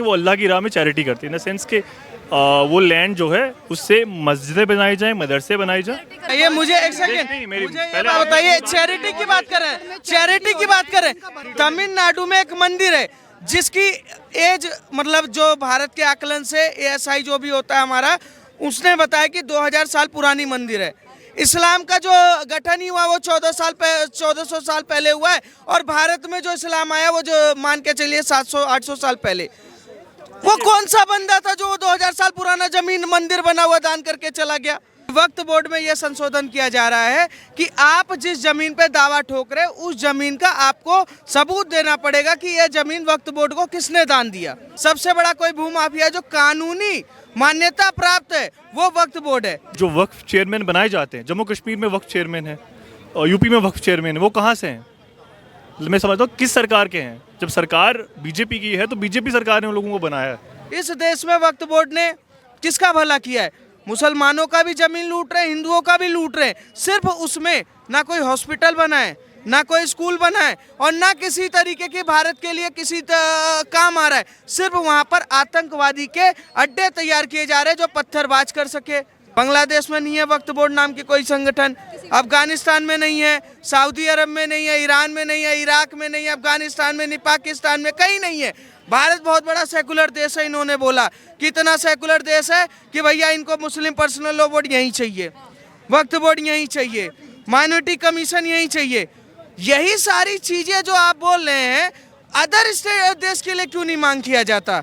वो अल्लाह की राह में चैरिटी करती है, इन द सेंस कि वो लैंड जो है उससे मस्जिदें बनाई जाएं, मदरसे बनाए जाएं। ये मुझे एक सेकंड, मुझे ये बताइए, चैरिटी की बात करें, चैरिटी की बात करें, तमिलनाडु में एक मंदिर है जिसकी एज मतलब जो भारत के आकलन से एएसआई जो भी होता है हमारा, उसने बताया कि 2000 साल पुरानी मंदिर है। इस्लाम का जो गठन ही हुआ वो 1400 साल पहले हुआ है, और भारत में जो इस्लाम आया वो जो मान के चलिए 700-800 साल पहले। वो कौन सा बंदा था जो 2000 साल पुराना जमीन मंदिर बना हुआ दान करके चला गया? वक्फ बोर्ड में यह संशोधन किया जा रहा है कि आप जिस जमीन पे दावा ठोक रहे उस जमीन का आपको सबूत देना पड़ेगा कि यह जमीन वक्फ बोर्ड को किसने दान दिया। सबसे बड़ा कोई भूमाफिया जो कानूनी मान्यता प्राप्त है वो वक्फ बोर्ड है। जो वक्फ चेयरमैन बनाए जाते हैं, जम्मू कश्मीर में वक्फ चेयरमैन है और यूपी में वक्फ चेयरमैन है, वो कहाँ से हैं? मैं समझता हूँ किस सरकार के हैं। जब सरकार बीजेपी की है तो बीजेपी सरकार ने उन लोगों को बनाया है। इस देश में वक्फ बोर्ड ने किसका भला किया है? मुसलमानों का भी जमीन लूट रहे हैं, हिंदुओं का भी लूट रहे हैं। सिर्फ उसमें ना कोई हॉस्पिटल बना है, ना कोई स्कूल बना है, और ना किसी तरीके की भारत के लिए किसी काम आ रहा है। सिर्फ वहाँ पर आतंकवादी के अड्डे तैयार किए जा रहे हैं जो पत्थरबाज कर सके। बांग्लादेश में नहीं है वक्फ बोर्ड नाम की कोई संगठन, अफगानिस्तान में नहीं है, सऊदी अरब में नहीं है, ईरान में नहीं है, इराक में नहीं है, अफगानिस्तान में नहीं, पाकिस्तान में कहीं नहीं है। भारत बहुत बड़ा सेकुलर देश है, इन्होंने बोला कितना सेकुलर देश है कि भैया इनको मुस्लिम पर्सनल लॉ बोर्ड यहीं चाहिए, वक्फ बोर्ड यहीं चाहिए, माइनॉरिटी कमीशन यहीं चाहिए। यही सारी चीजें जो आप बोल रहे हैं अदर देश के लिए क्यों नहीं मांग किया जाता?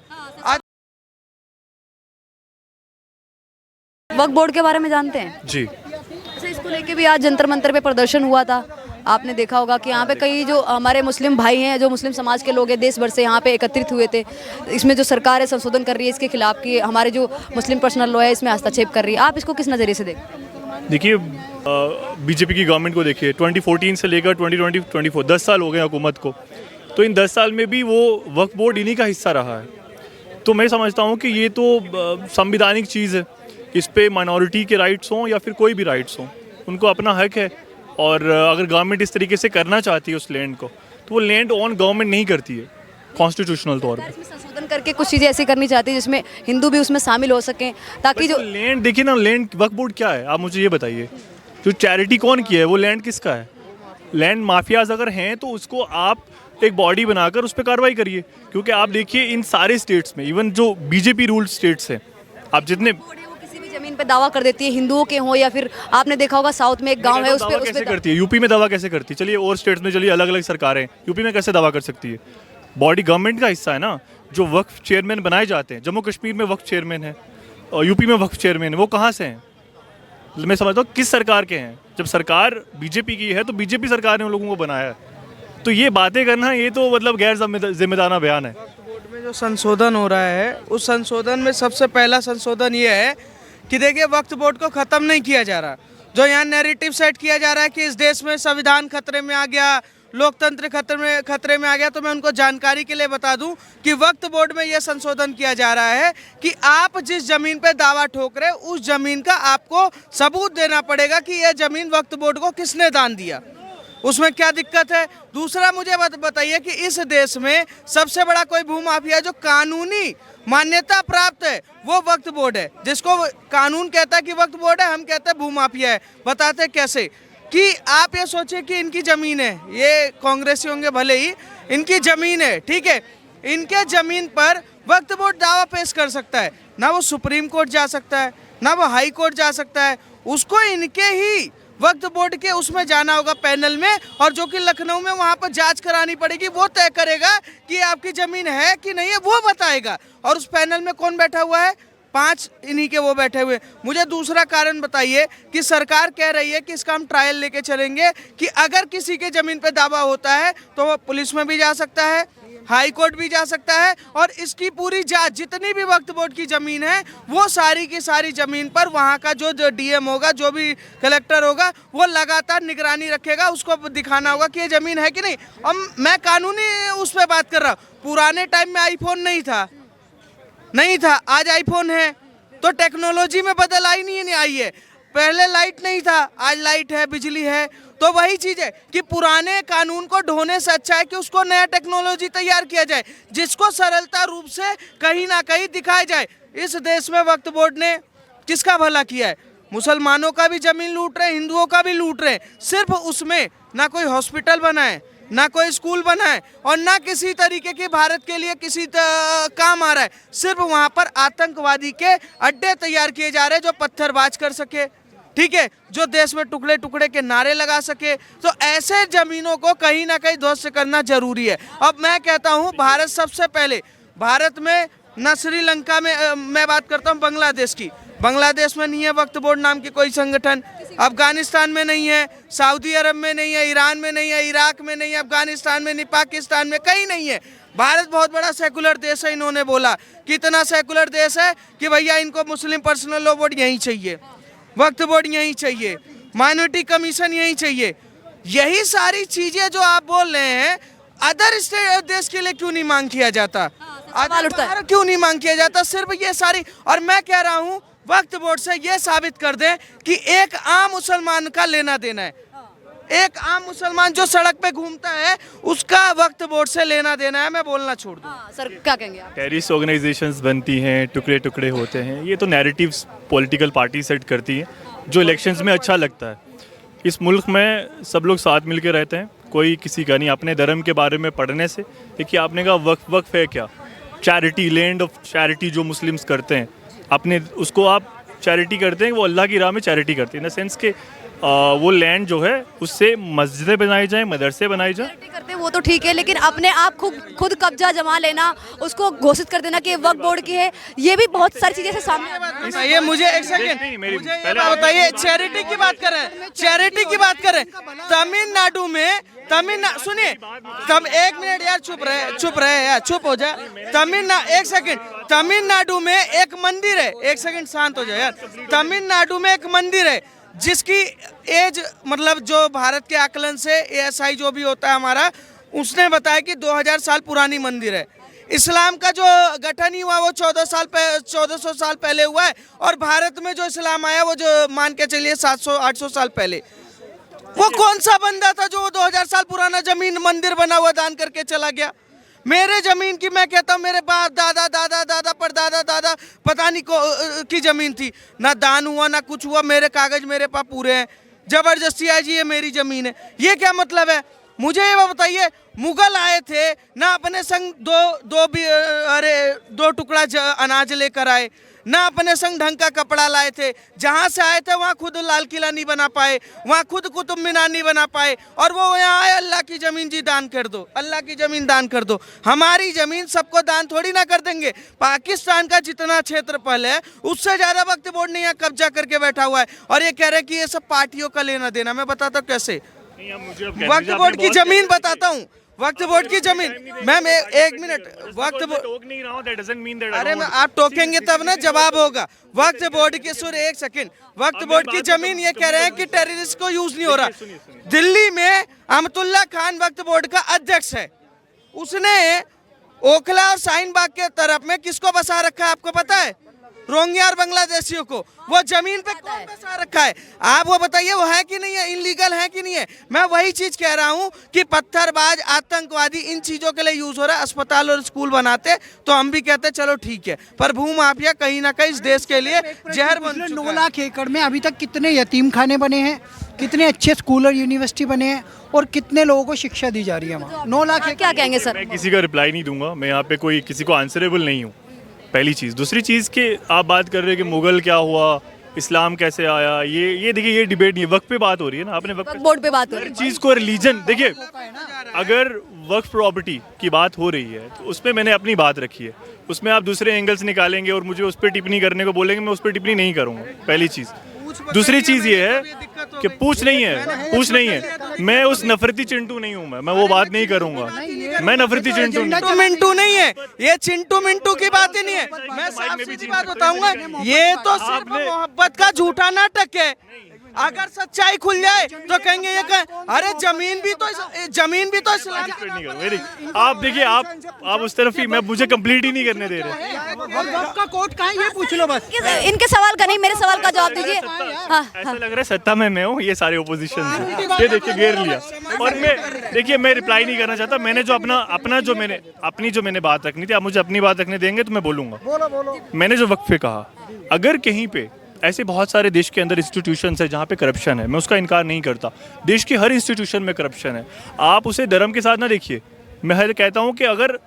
वक्फ बोर्ड के बारे में जानते हैं जी। अच्छा, इसको लेके भी आज जंतर मंतर पे प्रदर्शन हुआ था। आपने देखा होगा कि यहाँ पे कई जो हमारे मुस्लिम भाई हैं, जो मुस्लिम समाज के लोग हैं, देश भर से यहाँ पे एकत्रित हुए थे। इसमें जो सरकार है संशोधन कर रही है इसके खिलाफ कि हमारे जो मुस्लिम पर्सनल लॉ है इसमें हस्तक्षेप कर रही है। आप इसको किस नज़रिए से देखते हैं? देखिए, बीजेपी की गवर्नमेंट को देखिए, 2014 से लेकर 2024 10 साल हो गए हुकूमत को, तो इन 10 साल में भी वो वक्फ बोर्ड इन्हीं का हिस्सा रहा है। तो मैं समझता हूँ कि ये तो संवैधानिक चीज़ है, इस पर माइनॉरिटी के राइट्स हों या फिर कोई भी राइट्स हों, उनको अपना हक है। और अगर गवर्नमेंट इस तरीके से करना चाहती है उस लैंड को, तो वो लैंड ऑन गवर्नमेंट नहीं करती है कॉन्स्टिट्यूशनल तौर पर। संशोधन करके कुछ चीज़ें ऐसी करनी चाहती है जिसमें हिंदू भी उसमें शामिल हो सकें, ताकि जो लैंड देखिए ना, लैंड वक्फ बोर्ड क्या है आप मुझे ये बताइए। जो चैरिटी कौन की है, वो लैंड किसका है? लैंड माफियाज अगर हैं तो उसको आप एक बॉडी बनाकर उस पर कार्रवाई करिए। क्योंकि आप देखिए इन सारे स्टेट्स में, इवन जो बीजेपी रूल्ड स्टेट्स हैं, आप जितने किसी भी जमीन पे दावा कर देती है, हिंदुओं के हो या फिर आपने देखा होगा साउथ में एक गांव है उस पे कैसे करती है, यूपी में दावा कैसे करती है? चलिए और स्टेट्स में चलिए, अलग अलग सरकारें, यूपी में कैसे दावा कर सकती है? बॉडी गवर्नमेंट का हिस्सा है ना। जो वक्फ चेयरमैन बनाए जाते हैं, जम्मू कश्मीर में वक्फ चेयरमैन है और यूपी में वक्फ चेयरमैन है, वो कहाँ से हैं? मैं समझता हूँ किस सरकार के हैं। जब सरकार बीजेपी की है तो बीजेपी सरकार ने उन लोगों को बनाया है। तो ये बातें करना, ये तो मतलब गैर जिम्मेदाराना बयान है। बोर्ड में जो संशोधन हो रहा है उस संशोधन में सबसे पहला संशोधन ये है कि देखिए वक्फ बोर्ड को खत्म नहीं किया जा रहा। जो यहाँ नैरेटिव सेट किया जा रहा है कि इस देश में संविधान खतरे में आ गया, लोकतंत्र खतरे में आ गया, तो मैं उनको जानकारी के लिए बता दूं कि वक्फ बोर्ड में यह संशोधन किया जा रहा है कि आप जिस जमीन पे दावा ठोक रहे उस जमीन का आपको सबूत देना पड़ेगा कि यह जमीन वक्फ बोर्ड को किसने दान दिया। उसमें क्या दिक्कत है? दूसरा मुझे बताइए कि इस देश में सबसे बड़ा कोई भूमाफिया जो कानूनी मान्यता प्राप्त है वो वक्फ बोर्ड है। जिसको कानून कहता है कि वक्फ बोर्ड है, हम कहते हैं भूमाफिया है। बताते कैसे? कि आप ये सोचिए कि इनकी ज़मीन है, ये कांग्रेसी होंगे भले ही, इनकी ज़मीन है, ठीक है, इनके ज़मीन पर वक्फ बोर्ड दावा पेश कर सकता है। ना वो सुप्रीम कोर्ट जा सकता है, ना वो हाई कोर्ट जा सकता है, उसको इनके ही वक्फ बोर्ड के उसमें जाना होगा पैनल में, और जो कि लखनऊ में वहाँ पर जांच करानी पड़ेगी। वो तय करेगा कि आपकी ज़मीन है कि नहीं है, वो बताएगा। और उस पैनल में कौन बैठा हुआ है? 5 इन्हीं के वो बैठे हुए। मुझे दूसरा कारण बताइए कि सरकार कह रही है कि इसका हम ट्रायल लेके चलेंगे कि अगर किसी के ज़मीन पे दावा होता है तो वो पुलिस में भी जा सकता है, हाई कोर्ट भी जा सकता है, और इसकी पूरी जांच जितनी भी वक्फ बोर्ड की ज़मीन है वो सारी की सारी ज़मीन पर वहाँ का जो डीएम होगा, जो भी कलेक्टर होगा, वो लगातार निगरानी रखेगा। उसको दिखाना होगा कि ये ज़मीन है कि नहीं। अब मैं कानूनी उस पर बात कर रहा हूँ। पुराने टाइम में आईफोन नहीं था, आज आईफोन है, तो टेक्नोलॉजी में बदल आई नहीं आई है। पहले लाइट नहीं था, आज लाइट है, बिजली है। तो वही चीज है कि पुराने कानून को ढोने से अच्छा है कि उसको नया टेक्नोलॉजी तैयार किया जाए, जिसको सरलता रूप से कहीं ना कहीं दिखाया जाए। इस देश में वक्फ बोर्ड ने किसका भला किया है? मुसलमानों का भी जमीन लूट रहे हैं, हिंदुओं का भी लूट रहे हैं। सिर्फ उसमें ना कोई हॉस्पिटल बना है, ना कोई स्कूल बना है, और ना किसी तरीके की भारत के लिए किसी काम आ रहा है। सिर्फ वहाँ पर आतंकवादी के अड्डे तैयार किए जा रहे हैं जो पत्थरबाज कर सके, ठीक है, जो देश में टुकड़े टुकड़े के नारे लगा सके। तो ऐसे जमीनों को कहीं ना कहीं ध्वस्त करना जरूरी है। अब मैं कहता हूँ भारत सबसे पहले, भारत में न श्रीलंका में, मैं बात करता हूँ बांग्लादेश की, बांग्लादेश में नहीं है वक्फ बोर्ड नाम की कोई संगठन, अफगानिस्तान में नहीं है, सऊदी अरब में नहीं है, ईरान में नहीं है, इराक में नहीं है, अफगानिस्तान में नहीं, पाकिस्तान में कहीं नहीं है। भारत बहुत बड़ा सेकुलर देश है। इन्होंने बोला कितना सेकुलर देश है कि भैया इनको मुस्लिम पर्सनल लॉ बोर्ड यहीं चाहिए, वक्फ बोर्ड यहीं चाहिए, माइनॉरिटी कमीशन यहीं चाहिए। यही सारी चीजें जो आप बोल रहे हैं अदर देश के लिए क्यों नहीं मांग किया जाता, अदर क्यों नहीं मांग किया जाता? सिर्फ ये सारी, और मैं कह रहा हूँ वक्फ बोर्ड से ये साबित कर दें कि एक आम मुसलमान का लेना देना है, एक आम मुसलमान जो सड़क पे घूमता है उसका वक्फ बोर्ड से लेना देना है। मैं बोलना छोड़ दूं। सर क्या कहेंगे आप? टेररिस्ट ऑर्गेनाइजेशंस बनती हैं, टुकड़े टुकड़े होते हैं, ये तो नैरेटिव्स पॉलिटिकल पार्टी सेट करती हैं जो इलेक्शंस में अच्छा लगता है। इस मुल्क में सब लोग साथ मिलकर रहते हैं, कोई किसी का नहीं। अपने धर्म के बारे में पढ़ने से, देखिए आपने कहा वक्फ है क्या, चैरिटी, लैंड ऑफ चैरिटी जो मुस्लिम्स करते हैं, अपने उसको आप चैरिटी करते हैं, वो अल्लाह की राह में चैरिटी करते हैं, इन द सेंस के वो लैंड जो है उससे मस्जिदें बनाई जाएं, मदरसे बनाए जाएं। करते हैं वो तो ठीक है, लेकिन अपने आप खुद कब्जा जमा लेना, उसको घोषित कर देना कि ये वक्फ बोर्ड की है, ये भी बहुत सारी चीजें से सामने। बताइए मुझे एक सेकंड, मुझे ये बताइए, चैरिटी की बात कर रहे हैं, चैरिटी की बात कर रहे हैं। तमिलनाडु में, सुनिए, तब एक मिनट यार, चुप रहे यार, चुप हो जाए। एक सेकंड, तमिलनाडु में एक मंदिर है, एक सेकंड शांत हो जाए यार। तमिलनाडु में एक मंदिर है जिसकी एज, मतलब जो भारत के आकलन से ASI जो भी होता है हमारा, उसने बताया कि 2000 साल पुरानी मंदिर है। इस्लाम का जो गठन ही हुआ वो 1400 साल पहले हुआ है, और भारत में जो इस्लाम आया वो जो मान के चलिए 700-800 साल पहले। वो कौन सा बंदा था जो 2000 साल पुराना जमीन मंदिर बना हुआ दान करके चला गया? मेरे जमीन की, मैं कहता हूँ मेरे बाप दादा दादा दादा परदादा दादा पता नहीं की जमीन थी, ना दान हुआ ना कुछ हुआ, मेरे कागज मेरे पास पूरे हैं, जबरदस्ती आई जी ये मेरी जमीन है। ये क्या मतलब है? मुझे ये बताइए, मुगल आए थे ना, अपने संग दो टुकड़ा अनाज लेकर आए, ना अपने संग ढंग का कपड़ा लाए थे, जहाँ से आए थे वहाँ खुद लाल किला नहीं बना पाए, वहाँ खुद कुतुब मीनार नहीं बना पाए, और वो यहाँ आए अल्लाह की ज़मीन जी दान कर दो, अल्लाह की ज़मीन दान कर दो। हमारी ज़मीन सबको दान थोड़ी ना कर देंगे। पाकिस्तान का जितना क्षेत्रफल है उससे ज़्यादा वक्फ बोर्ड ने यहाँ कब्जा करके बैठा हुआ है, और ये कह रहे हैं कि ये सब पार्टियों का लेना देना। मैं बताता हूँ कैसे। वक्फ बोर्ड की ज़मीन बताता हूँ, वक्फ बोर्ड की जमीन, मैम एक मिनट, वक्फ बोर्ड, अरे मैं आप टोकेंगे तब ना जवाब होगा। वक्फ बोर्ड की, सुन एक सेकंड, वक्फ बोर्ड की जमीन ये कह रहे हैं कि टेररिस्ट को यूज नहीं हो रहा। दिल्ली में अहमदुल्ला खान वक्फ बोर्ड का अध्यक्ष है, उसने ओखला और शाहीन बाग के तरफ में किसको बसा रखा है आपको पता है? रोहिंग्या और बांग्लादेशियों को। वो जमीन पे कौन बसा रखा है? आप वो बताइए, वो है कि नहीं है, इनलीगल है कि नहीं है? मैं वही चीज कह रहा हूँ कि पत्थरबाज, आतंकवादी इन चीजों के लिए यूज हो रहा है। अस्पताल और स्कूल बनाते तो हम भी कहते चलो ठीक है, पर भू माफिया कहीं ना कहीं इस देश के लिए जहर बन चुका है। 9 लाख एकड़ में अभी तक कितने यतीम खाने बने हैं, कितने अच्छे स्कूल और यूनिवर्सिटी बने हैं, और कितने लोगों को शिक्षा दी जा रही है वहाँ। 9 लाख क्या कहेंगे सर? मैं किसी का रिप्लाई नहीं दूंगा, मैं यहाँ पे कोई किसी को आंसरेबल नहीं हूँ, पहली चीज़। दूसरी चीज़ कि आप बात कर रहे हैं कि मुगल क्या हुआ, इस्लाम कैसे आया, ये देखिए ये डिबेट नहीं है, वक्त पे बात हो रही है ना, आपने वक्त बोर्ड पे बात हो रही है। चीज़ को रिलीजन, देखिए अगर वक्फ प्रॉपर्टी की बात हो रही है तो उसमें मैंने अपनी बात रखी है, उसमें आप दूसरे एंगल्स निकालेंगे और मुझे उस पर टिप्पणी करने को बोलेंगे, मैं उस पर टिप्पणी नहीं करूँगा, पहली चीज़। दूसरी चीज़ ये है कि पूछ नहीं है, मैं उस नफरती चिंटू नहीं हूँ, मैं वो बात नहीं करूँगा, मैं नफरती चिंटू मिंटू नहीं है, ये चिंटू मिंटू की बात ही नहीं है। मैं साफ सीधी बात बताऊंगा, ये तो सिर्फ मोहब्बत का झूठा नाटक है। अगर सच्चाई खुल जाए तो कहेंगे ये अरे जमीन भी तो इस्लाम नहीं करो मेरी आप देखिए आप उस तरफ ही मैं मुझे कंप्लीट ही नहीं करने दे रहे और वक्त का कोर्ट कहाँ है ये पूछ लो बस। इनके सवाल का नहीं, मेरे सवाल का जवाब दीजिए। हाँ ऐसा लग रहा है सत्ता में मैं हूँ, ये सारे ओपोजिशन से ये देखिए घेर लिया। और मैं देखिए मैं रिप्लाई नहीं करना चाहता। मैंने जो अपनी जो मैंने बात रखनी थी, आप मुझे अपनी बात रखने देंगे तो मैं बोलूँगा। मैंने जो वक्त पे कहा, अगर कहीं पे ऐसे बहुत सारे देश के अंदर इंस्टीट्यूशंस है जहाँ पे करप्शन है, मैं उसका इनकार नहीं करता। देश के हर इंस्टीट्यूशन में करप्शन है, आप उसे धर्म के साथ ना देखिए। मैं हर कहता हूँ कि अगर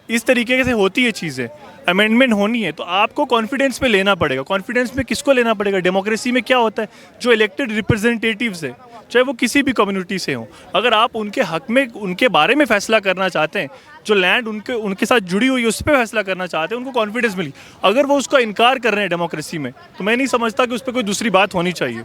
इस तरीके से होती है चीज़ें, अमेंडमेंट होनी है, तो आपको कॉन्फिडेंस में लेना पड़ेगा। कॉन्फिडेंस में किसको लेना पड़ेगा? डेमोक्रेसी में क्या होता है, जो इलेक्टेड रिप्रेजेंटेटिव्स है, चाहे वो किसी भी कम्युनिटी से हों, अगर आप उनके हक में उनके बारे में फैसला करना चाहते हैं, जो लैंड उनके साथ जुड़ी हुई है उस पर फैसला करना चाहते हैं, उनको कॉन्फिडेंस मिली। अगर वो उसका इनकार कर रहे हैं डेमोक्रेसी में, तो मैं नहीं समझता कि उस पर कोई दूसरी बात होनी चाहिए।